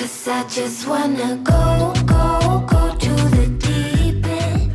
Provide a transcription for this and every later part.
'Cause I just wanna go to the deep end.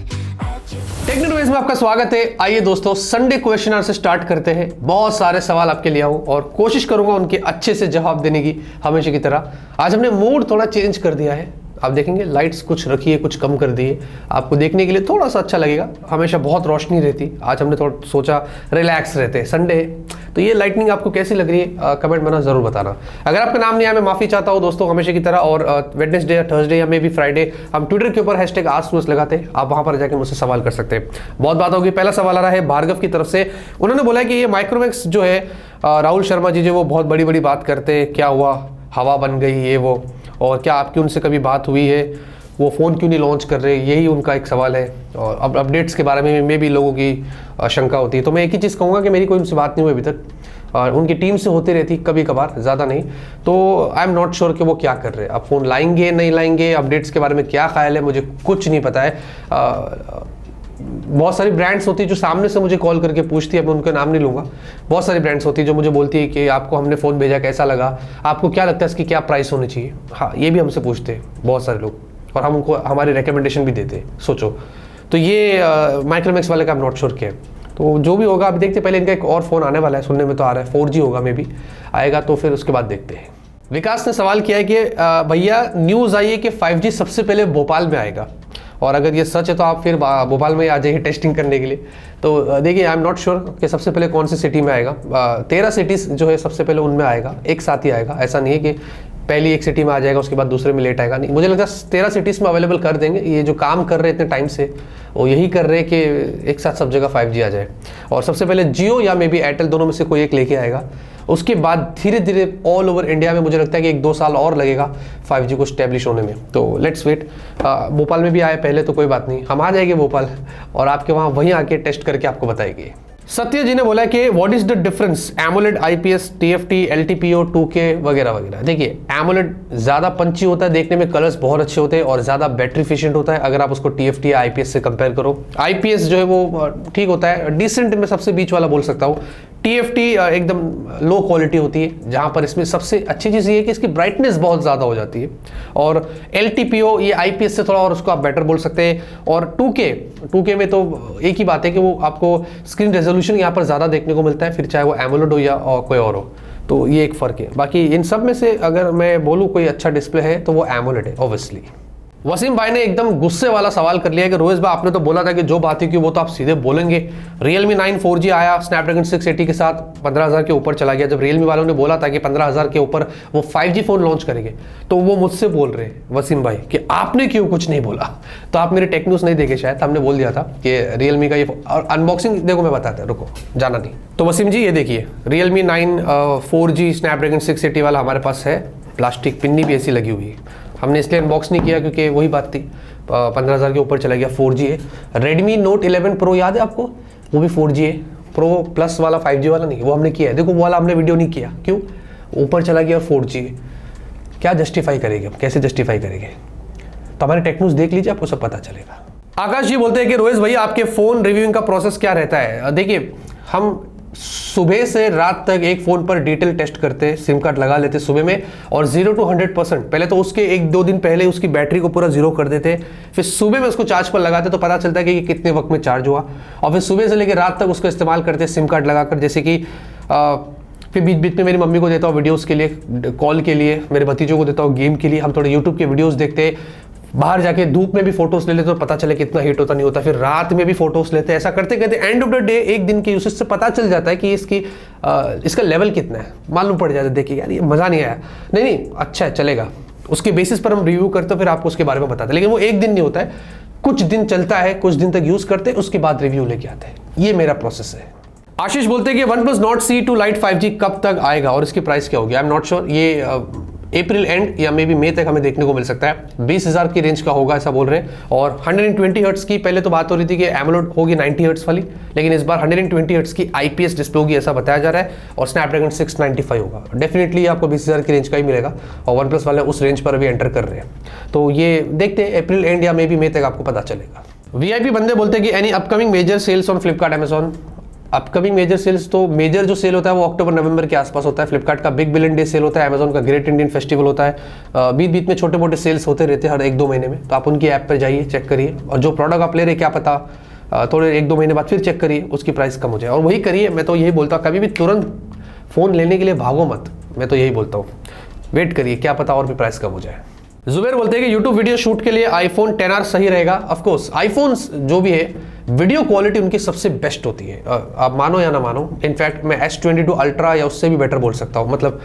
Technologies में आपका स्वागत है। आइए दोस्तों, संडे क्वेश्चन आंसर से स्टार्ट करते हैं। बहुत सारे सवाल आपके लिए आऊँ और कोशिश करूंगा उनके अच्छे से जवाब देने की, हमेशा की तरह। आज हमने मूड थोड़ा चेंज कर दिया है। आप देखेंगे लाइट्स कुछ रखी है, कुछ कम कर दिए, आपको देखने के लिए थोड़ा सा अच्छा लगेगा। हमेशा बहुत रोशनी रहती, आज हमने थोड़ा सोचा रिलैक्स रहते हैं, संडे है। तो ये लाइटनिंग आपको कैसी लग रही है कमेंट में ना ज़रूर बताना। अगर आपका नाम नहीं आया, मैं माफ़ी चाहता हूँ दोस्तों, हमेशा की तरह। और वेडनेसडे या थर्सडे या मे बी फ्राइडे हम ट्विटर के ऊपर हैशटैग #AskNews लगाते हैं, आप वहाँ पर जाकर मुझसे सवाल कर सकते हैं। बहुत बात होगी। पहला सवाल आ रहा है भार्गव की तरफ से। उन्होंने बोला कि ये माइक्रोमैक्स जो है राहुल शर्मा जी जो वो बहुत बड़ी बड़ी बात करते हैं, क्या हुआ, हवा बन गई ये वो, और क्या आपकी उनसे कभी बात हुई है, वो फ़ोन क्यों नहीं लॉन्च कर रहे, यही उनका एक सवाल है। और अब अपडेट्स के बारे में भी लोगों की शंका होती है। तो मैं एक ही चीज़ कहूँगा कि मेरी कोई उनसे बात नहीं हुई अभी तक, और उनकी टीम से होती रहती कभी कभार, ज़्यादा नहीं। तो आई एम नॉट श्योर कि वो क्या कर रहे हैं। अब फ़ोन लाएंगे नहीं लाएंगे, अपडेट्स के बारे में क्या ख्याल है, मुझे कुछ नहीं पता है। बहुत सारी ब्रांड्स होती है जो सामने से मुझे कॉल करके पूछती है, मैं उनका नाम नहीं लूँगा। बहुत सारी ब्रांड्स होती है जो मुझे बोलती है कि आपको हमने फ़ोन भेजा, कैसा लगा, आपको क्या लगता है इसकी क्या प्राइस होनी चाहिए। हाँ, ये भी हमसे पूछते हैं बहुत सारे लोग, और हम उनको हमारी रिकमेंडेशन भी देते हैं। सोचो, तो ये माइक्रोमैक्स वाले का आई एम नॉट श्योर क्या है। तो जो भी होगा अभी देखते। पहले इनका एक और फ़ोन आने वाला है, सुनने में तो आ रहा है 4G होगा, मे भी आएगा, तो फिर उसके बाद देखते हैं। विकास ने सवाल किया है कि भैया न्यूज़ आई है कि 5G सबसे पहले भोपाल में आएगा, और अगर ये सच है तो आप फिर भोपाल में आ जाइए टेस्टिंग करने के लिए। तो देखिए, आई एम नॉट श्योर कि सबसे पहले कौन सी सिटी में आएगा। 13 सिटीज़ जो है सबसे पहले उनमें आएगा, एक साथ ही आएगा। ऐसा नहीं है कि पहली एक सिटी में आ जाएगा उसके बाद दूसरे में लेट आएगा, नहीं। मुझे लगता है 13 सिटीज़ में अवेलेबल कर देंगे। ये जो काम कर रहे हैं इतने टाइम से, वो यही कर रहे हैं कि एक साथ सब जगह 5G आ जाए। और सबसे पहले जियो या मे बी एयरटेल, दोनों में से कोई एक लेके आएगा। उसके बाद धीरे धीरे ऑल ओवर इंडिया में मुझे लगता है कि 1-2 साल और लगेगा 5G को स्टैब्लिश होने में। तो लेट्स वेट। भोपाल में भी आए पहले तो कोई बात नहीं, हम आ जाएंगे भोपाल और आपके वहाँ वहीं आके टेस्ट करके आपको बताएंगे। सत्य जी ने बोला कि what is the difference AMOLED, IPS, TFT, LTPO, 2K वगैरह वगैरह। देखिए, एमोलेड ज़्यादा पंची होता है, देखने में कलर्स बहुत अच्छे होते हैं और ज़्यादा बैटरी एफिशिएंट होता है अगर आप उसको TFT या IPS से कंपेयर करो। IPS जो है वो ठीक होता है, डिसेंट में सबसे बीच वाला बोल सकता हूँ। TFT एकदम लो क्वालिटी होती है, जहाँ पर इसमें सबसे अच्छी चीज़ ये है कि इसकी ब्राइटनेस बहुत ज़्यादा हो जाती है। और LTPO ये IPS से थोड़ा और उसको आप बेटर बोल सकते हैं। और 2K में तो एक ही बात है कि वो आपको स्क्रीन रेजोल्यूशन यहाँ पर ज़्यादा देखने को मिलता है, फिर चाहे वो एमोलेड हो या कोई और हो। तो ये एक फ़र्क है। बाकी इन सब में से अगर मैं बोलूँ कोई अच्छा डिस्प्ले है तो वो एमोलेड है ऑब्वियसली। वसीम भाई ने एकदम गुस्से वाला सवाल कर लिया कि रोहित भाई आपने तो बोला था कि जो बात है कि वो तो आप सीधे बोलेंगे। Realme 9 4G आया स्नैपड्रैगन 680 के साथ, 15,000 के ऊपर चला गया। जब Realme वालों ने बोला था कि 15,000 के ऊपर वो 5G फ़ोन लॉन्च करेंगे, तो वो मुझसे बोल रहे हैं वसीम भाई कि आपने क्यों कुछ नहीं बोला। तो आप मेरे टेक न्यूज़ नहीं देखे शायद, हमने बोल दिया था कि Realme का ये, और अनबॉक्सिंग देखो मैं बताता हूँ, रुको जाना नहीं। तो वसीम जी ये देखिए, Realme 9 4G स्नैपड्रैगन 680 वाला हमारे पास है। प्लास्टिक पिन्नी भी ऐसी लगी हुई है। हमने इसलिए अनबॉक्स नहीं किया क्योंकि वही बात थी, 15,000 के ऊपर चला गया, 4G है। Redmi Note 11 Pro याद है आपको, वो भी 4G है। प्रो प्लस वाला 5G वाला नहीं, वो हमने किया है। देखो वो वाला हमने वीडियो नहीं किया, क्यों, ऊपर चला गया और 4G है। क्या जस्टिफाई करेंगे, कैसे जस्टिफाई करेंगे। तो हमारे टेक न्यूज़ देख लीजिए, आपको सब पता चलेगा। आकाश जी बोलते हैं कि रोहित भैया आपके फ़ोन रिव्यूइंग का प्रोसेस क्या रहता है। देखिए, हम सुबह से रात तक एक फ़ोन पर डिटेल टेस्ट करते, सिम कार्ड लगा लेते सुबह में, और 0 to 100%। पहले तो उसके 1-2 दिन पहले उसकी बैटरी को पूरा 0 कर देते, फिर सुबह में उसको चार्ज पर लगाते तो पता चलता है कि ये कितने वक्त में चार्ज हुआ, और फिर सुबह से लेकर रात तक उसका इस्तेमाल करते सिम कार्ड लगाकर। जैसे कि फिर बीच बीच में मेरी मम्मी को देता हूँ वीडियोज़ के लिए, कॉल के लिए, मेरे भतीजों को देता हूँ गेम के लिए। हम थोड़े यूट्यूब के वीडियोज़ देखते, बाहर जाके धूप में भी फोटोज ले लेते तो पता चले कितना हीट होता नहीं होता, फिर रात में भी फोटोज लेते। ऐसा करते करते एंड ऑफ द डे एक दिन के यूसेज से पता चल जाता है कि इसका लेवल कितना है, मालूम पड़ जाता है। देखिए यार ये मज़ा नहीं आया, नहीं अच्छा है चलेगा, उसके बेसिस पर हम रिव्यू करते हैं, फिर आपको उसके बारे में बताते हैं। लेकिन वो एक दिन नहीं होता है, कुछ दिन चलता है, कुछ दिन तक यूज़ करते हैं, उसके बाद रिव्यू लेके आते हैं। ये मेरा प्रोसेस है। आशीष बोलते हैं कि OnePlus Nord C2 Lite 5G कब तक आएगा और इसकी प्राइस क्या होगी। आई एम नॉट श्योर, ये अप्रैल एंड या मे बी मई तक हमें देखने को मिल सकता है। 20,000 की रेंज का होगा ऐसा बोल रहे हैं। और 120 हर्ट्स की पहले तो बात हो रही थी कि एमोलेड होगी 90 हर्ट्स वाली, लेकिन इस बार 120 हर्ट्स की IPS डिस्प्ले होगी ऐसा बताया जा रहा है, और स्नैपड्रैगन 695 होगा। डेफिनेटली आपको 20,000 की रेंज का ही मिलेगा, और वन प्लस वाले उस रेंज पर अभी एंटर कर रहे हैं। तो ये देखते हैं अप्रैल एंड या मे बी मई तक आपको पता चलेगा। VIP बंदे बोलते हैं कि any upcoming major sales on Flipkart, Amazon. Upcoming major sales तो मेजर जो सेल होता है वो अक्टूबर नवंबर के आसपास होता है। फ्लिपकार्ट का बिग बिलियन डे सेल होता है, अमेजोन का ग्रेट इंडियन फेस्टिवल होता है, बीच बीच में छोटे मोटे सेल्स होते रहते हैं हर 1-2 महीने में। तो आप उनकी ऐप पर जाइए, चेक करिए, और जो प्रोडक्ट आप ले रहे क्या पता थोड़े 1-2 महीने बाद फिर चेक करिए, उसकी प्राइस कम हो जाए। और वही करिए, मैं तो यही बोलता हूँ, कभी भी तुरंत फ़ोन लेने के लिए भागो मत, मैं तो यही बोलता हूँ, वेट करिए, क्या पता और भी प्राइस कम हो जाए। जुबैर बोलते हैं कि YouTube वीडियो शूट के लिए आईफोन 10R सही रहेगा। ऑफकोर्स आईफोन्स जो भी है वीडियो क्वालिटी उनकी सबसे बेस्ट होती है, आप मानो या ना मानो। इनफैक्ट मैं S22 अल्ट्रा या उससे भी बेटर बोल सकता हूँ, मतलब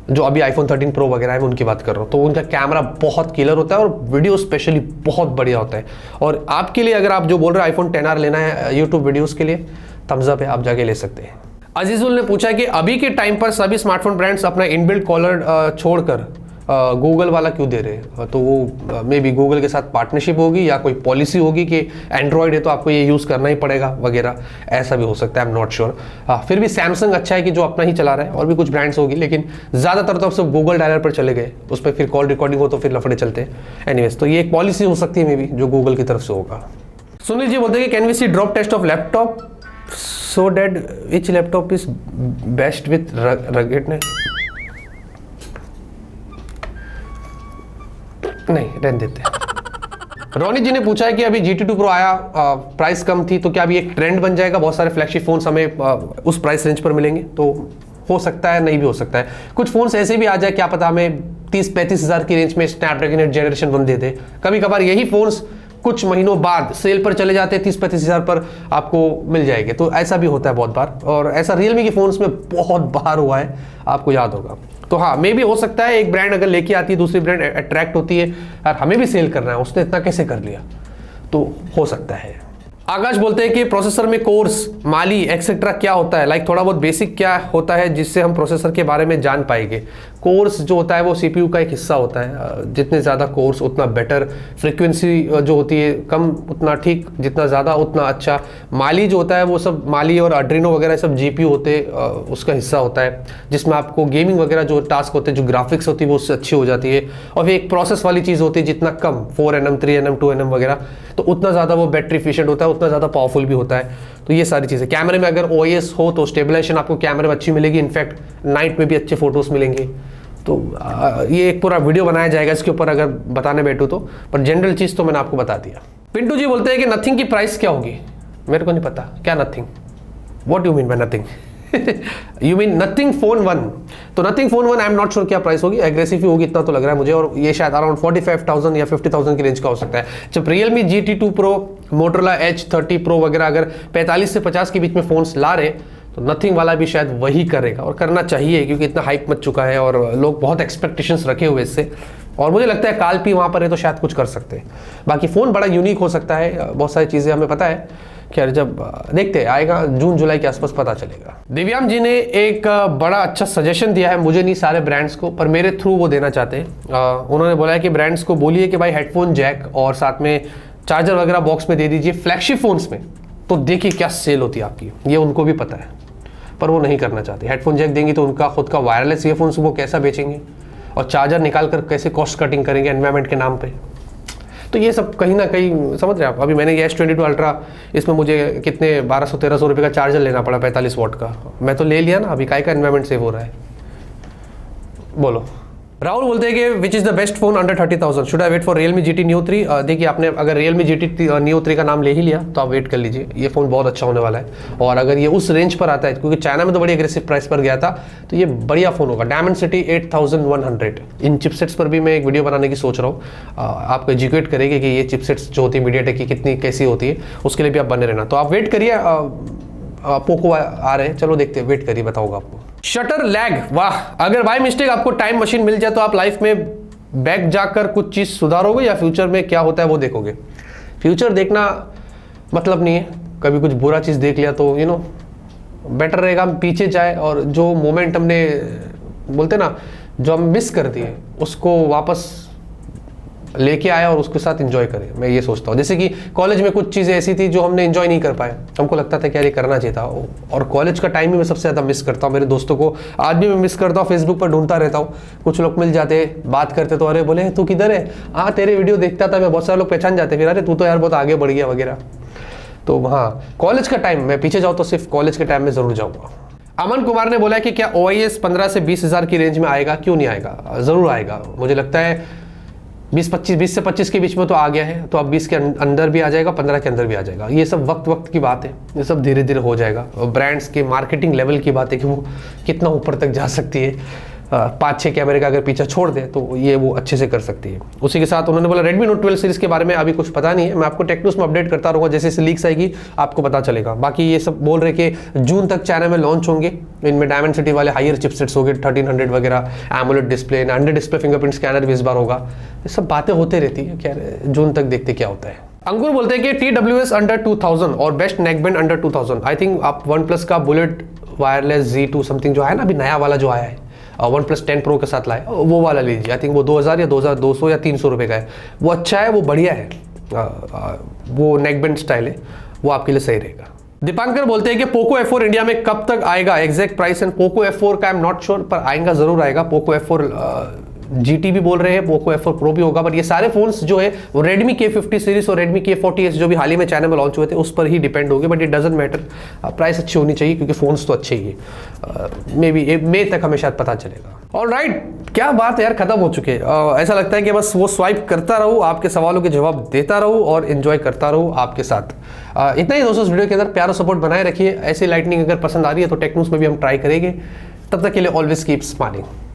जो अभी आईफोन 13 प्रो वगैरह है मैं उनकी बात कर रहा हूँ। तो उनका कैमरा बहुत किलर होता है और वीडियो स्पेशली बहुत बढ़िया होता है। और आपके लिए अगर आप जो बोल रहे हैं आईफोन 10R लेना है यूट्यूब वीडियोज़ के लिए, थम्स अप है, आप जाके ले सकते हैं। अजीजुल ने पूछा कि अभी के टाइम पर सभी स्मार्टफोन ब्रांड्स अपना इनबिल्ट कॉलर छोड़कर गूगल वाला क्यों दे रहे हैं? तो वो मे बी गूगल के साथ पार्टनरशिप होगी या कोई पॉलिसी होगी कि एंड्रॉयड है तो आपको ये यूज़ करना ही पड़ेगा वगैरह, ऐसा भी हो सकता है, आई एम नॉट श्योर। फिर भी सैमसंग अच्छा है कि जो अपना ही चला रहा है, और भी कुछ ब्रांड्स होगी, लेकिन ज़्यादातर तो अब सब गूगल डायलर पर चले गए, उस पर फिर कॉल रिकॉर्डिंग हो तो फिर लफड़े चलते हैं। एनीवेज, तो ये एक पॉलिसी हो सकती है मे बी जो गूगल की तरफ से होगा। सुनील जी बोलते हैं कि can we see drop test of laptop so that which laptop is best with ruggedness? नहीं, रहने देते हैं। रोनी जी ने पूछा है कि अभी GT2 Pro आया, प्राइस कम थी, तो क्या अभी एक ट्रेंड बन जाएगा, बहुत सारे फ्लैगशिप फोन्स हमें उस प्राइस रेंज पर मिलेंगे? तो हो सकता है, नहीं भी हो सकता है। कुछ फोन्स ऐसे भी आ जाए, क्या पता हमें 30-35 हज़ार की रेंज में स्नैपड्रैगन 8 जनरेशन 1 दे दे। कभी कभार यही फोन्स कुछ महीनों बाद सेल पर चले जाते हैं, 30-35 हज़ार पर आपको मिल जाएंगे। तो ऐसा भी होता है बहुत बार, और ऐसा रियलमी के फोन्स में बहुत बार हुआ है, आपको याद होगा। तो हाँ, मे भी हो सकता है एक ब्रांड अगर लेके आती है, दूसरी ब्रांड अट्रैक्ट होती है, और हमें भी सेल करना है, उसने इतना कैसे कर लिया, तो हो सकता है। आकाश बोलते हैं कि प्रोसेसर में कोर्स, माली एक्सेट्रा क्या होता है, लाइक थोड़ा बहुत बेसिक क्या होता है जिससे हम प्रोसेसर के बारे में जान पाएंगे। कोर्स जो होता है वो CPU का एक हिस्सा होता है, जितने ज़्यादा कोर्स उतना बेटर, फ्रीक्वेंसी जो होती है कम उतना ठीक, जितना ज़्यादा उतना अच्छा। माली जो होता है वो सब, माली और अड्रीनो वगैरह सब GPU होते उसका हिस्सा होता है, जिसमें आपको गेमिंग वगैरह जो टास्क होते हैं, जो ग्राफिक्स होती है वो उससे अच्छी हो जाती है। और फिर एक प्रोसेस वाली चीज़ होती है, जितना कम 4nm 3nm 2nm वगैरह, तो उतना ज़्यादा वो बैटरी एफिशिएंट होता है, उतना ज़्यादा पावरफुल भी होता है। तो ये सारी चीज़ें, कैमरे में अगर OIS हो तो स्टेबलाइजेशन आपको कैमरे में अच्छी मिलेगी, इनफैक्ट नाइट में भी अच्छे फोटोज़ मिलेंगे। तो ये एक पूरा वीडियो बनाया जाएगा इसके ऊपर अगर बताने बैठूँ तो, पर जनरल चीज़ तो मैंने आपको बता दिया। पिंटू जी बोलते हैं कि नथिंग की प्राइस क्या होगी? मेरे को नहीं पता क्या nothing, what you mean by nothing? You mean nothing phone 1? तो nothing phone 1 I am not sure क्या प्राइस होगी, एग्रेसिव ही होगी इतना तो लग रहा है मुझे, और ये शायद अराउंड 45,000 या 50,000 की रेंज का हो सकता है। जब Realme GT2 Pro, Motorola H30 Pro वगैरह अगर 45 से 50 के बीच में फोन्स ला रहे, तो नथिंग वाला भी शायद वही करेगा, और करना चाहिए क्योंकि इतना हाइप मच चुका है और लोग बहुत एक्सपेक्टेशंस रखे हुए इससे, और मुझे लगता है कालपी वहाँ पर है तो शायद कुछ कर सकते हैं। बाकी फ़ोन बड़ा यूनिक हो सकता है, बहुत सारी चीज़ें हमें पता है, खैर जब देखते आएगा जून जुलाई के आसपास पता चलेगा। दिव्यांग जी ने एक बड़ा अच्छा सजेशन दिया है, मुझे नहीं सारे ब्रांड्स को, पर मेरे थ्रू वो देना चाहते हैं। उन्होंने बोला है कि ब्रांड्स को बोलिए कि भाई हेडफोन जैक और साथ में चार्जर वगैरह बॉक्स में दे दीजिए फ्लैगशिप फोन्स में, तो देखिए क्या सेल होती है आपकी। ये उनको भी पता है, पर वो नहीं करना चाहते। हेडफोन जैक देंगे तो उनका खुद का वायरलेस ईयरफोन्स वो कैसा बेचेंगे, और चार्जर निकाल कर कैसे कॉस्ट कटिंग करेंगे एनवायरनमेंट के नाम पे। तो ये सब कहीं ना कहीं समझ रहे हैं आप। अभी मैंने ये S22 अल्ट्रा, इसमें मुझे कितने 1200-1300 रुपये का चार्जर लेना पड़ा 45 वॉट का, मैं तो ले लिया ना, अभी काय का एनवायरनमेंट सेव हो रहा है, बोलो। राहुल बोलते हैं कि which is the best phone under 30,000, should I wait for Realme GT Neo 3? देखिए, आपने अगर Realme GT Neo 3 का नाम ले ही लिया तो आप वेट कर लीजिए, ये फ़ोन बहुत अच्छा होने वाला है। और अगर ये उस रेंज पर आता है, क्योंकि चाइना में तो बड़ी एग्रेसिव प्राइस पर गया था, तो ये बढ़िया फ़ोन होगा। Dimensity 8100, इन चिपसेट्स पर भी मैं एक वीडियो बनाने की सोच रहा हूँ, आपको एजुकेट करेंगे कि ये चिपसेट्स जो होती है मीडियाटेक की कितनी कैसी होती है, उसके लिए भी आप बने रहना। तो आप वेट करिए, पोको आ रहे हैं, चलो देखते हैं, वेट करिए, बताऊंगा आपको। शटर लैग, वाह, अगर बाय मिस्टेक आपको टाइम मशीन मिल जाए तो आप लाइफ में बैक जाकर कुछ चीज़ सुधारोगे या फ्यूचर में क्या होता है वो देखोगे? फ्यूचर देखना मतलब नहीं है, कभी कुछ बुरा चीज़ देख लिया तो बेटर रहेगा हम पीछे जाए, और जो मोमेंट हमने बोलते ना जो हम मिस कर दिए उसको वापस लेके आया और उसके साथ एंजॉय करें, मैं ये सोचता हूँ। जैसे कि कॉलेज में कुछ चीज़ें ऐसी थी जो हमने एंजॉय नहीं कर पाए, हमको लगता था कि यार ये करना चाहिए था, और कॉलेज का टाइम ही मैं सबसे ज़्यादा मिस करता हूँ। मेरे दोस्तों को आज भी मैं मिस करता हूँ, फेसबुक पर ढूंढता रहता हूँ, कुछ लोग मिल जाते, बात करते तो अरे बोले तू किधर है, हाँ तेरे वीडियो देखता था मैं, बहुत सारे लोग पहचान जाते, फिर अरे तू तो यार बहुत आगे बढ़ गया वगैरह। तो हाँ, कॉलेज का टाइम, मैं पीछे जाऊँ तो सिर्फ कॉलेज के टाइम में ज़रूर जाऊँगा। अमन कुमार ने बोला है कि क्या OIS 15 से 20 हज़ार की रेंज में आएगा? क्यों नहीं आएगा, ज़रूर आएगा। मुझे लगता है 20 से 25 के बीच में तो आ गया है, तो अब 20 के अंदर भी आ जाएगा, 15 के अंदर भी आ जाएगा। ये सब वक्त की बात है, ये सब धीरे धीरे हो जाएगा। और ब्रांड्स के मार्केटिंग लेवल की बात है कि वो कितना ऊपर तक जा सकती है। 5-6 कैमरे का अगर पीछा छोड़ दे तो ये वो अच्छे से कर सकती है। उसी के साथ उन्होंने बोला Redmi Note 12 सीरीज़ के बारे में अभी कुछ पता नहीं है, मैं आपको टेक न्यूज़ में अपडेट करता रहूँगा, जैसे जैसे लीक्स आएगी आपको पता चलेगा। बाकी ये सब बोल रहे कि जून तक चाइना में लॉन्च होंगे, इनमें Dimensity वाले हायर चिपसेट्स होंगे, 1300 वगैरह, AMOLED display, under display fingerprint scanner भी इस बार होगा। ये सब बातें होते रहती है, क्या जून तक देखते क्या होता है। अंकुर बोलते हैं कि TWS अंडर 2000 और best neckband under 2000। I think आप OnePlus का बुलेट वायरलेस Z2 समथिंग जो है ना, अभी नया वाला जो आया है, OnePlus 10 Pro के साथ लाए, वो वाला लीजिए। आई थिंक वो 2000 या 2200 या 300 रुपये का है। वो अच्छा है, वो बढ़िया है, वो नेकबैंड स्टाइल है, वो आपके लिए सही रहेगा। दीपांकर बोलते हैं कि पोको F4 इंडिया में कब तक आएगा, exact price and Poco F4 का आई एम नॉट श्योर, पर आएगा, जरूर आएगा। पोको F4 GT भी बोल रहे हैं, पोको F4 Pro भी होगा, बट ये सारे फोन्स जो है वो Redmi K50 सीरीज और Redmi K40s जो भी हाल ही में चाइना में लॉन्च हुए थे उस पर ही डिपेंड होंगे। But it doesn't matter, price अच्छी होनी चाहिए क्योंकि फोन्स तो अच्छे ही है। मे बी मई तक हमें शायद पता चलेगा। ऑलराइट, क्या बात है यार, खत्म हो चुके। ऐसा लगता है कि बस वो स्वाइप करता रहूँ, आपके सवालों के जवाब देता रहूँ और एंजॉय करता रहूँ आपके साथ। इतना ही दोस्तों, इस वीडियो के अंदर प्यार और सपोर्ट बनाए रखिए। ऐसी लाइटनिंग अगर पसंद आ रही है तो टेक न्यूज़ में भी हम ट्राई करेंगे। तब तक के लिए ऑलवेज कीप स्माइलिंग।